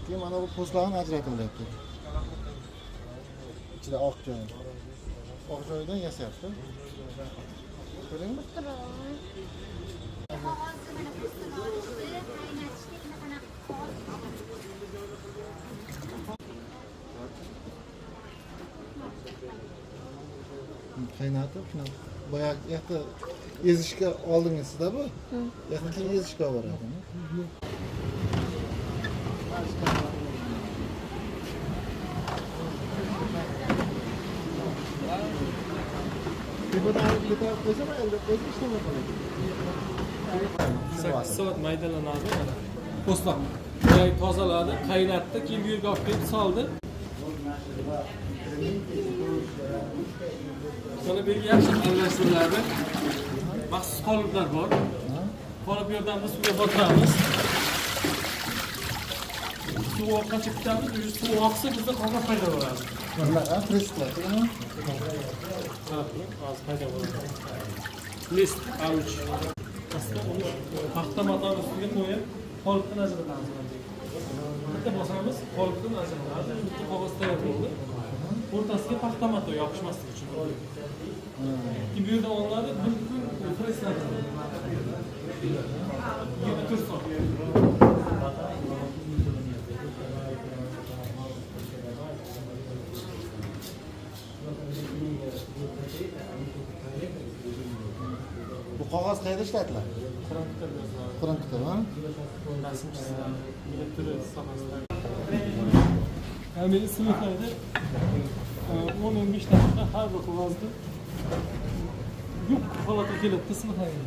Keyin mana bu po'stlog'ini ajratilyapti. İçida oq joyi. Oq joyidan yasayapti. Ko'ringmi? Qaynatib, shuna boyagi yoqda ezishga oldingizda bu. Yoqda keyin ezishga boradi. Sakkiz soat maydalanadi. Po'stloq joy tozaladi, qaynatdi, keyin bu yerga olib kelib soldi. Sonra bir yaxshi aralashtiriladi. Maxsus qoliplar bor. Qolip yordamida suvga botiramiz. Suv oqqancha kutamiz, o'sha suv oqsa bizda qog'oz paydo bo'ladi. Mana presslar, Hozir paydo bo'ladi. List avuch. Asta uni paxta matoni ustiga qo'yib, qolipdan ajratamiz. Bitta bosamiz, qolipdan ajratadi. Bitta qog'oz tayyor bo'ldi. O'rtasiga paxta mato yopishmasligi uchun. Bu yerda olinadi, bir kun presslanadi. 24 soat. Bu qog'oz qayerda ishlatiladi? Qur'on kitobi, ha? Rasm chiziladi, turi sohasida. Ya'ni sinflarda 10-15 daqiqa har bir qog'ozni yo'q holatga kelib sinflarga.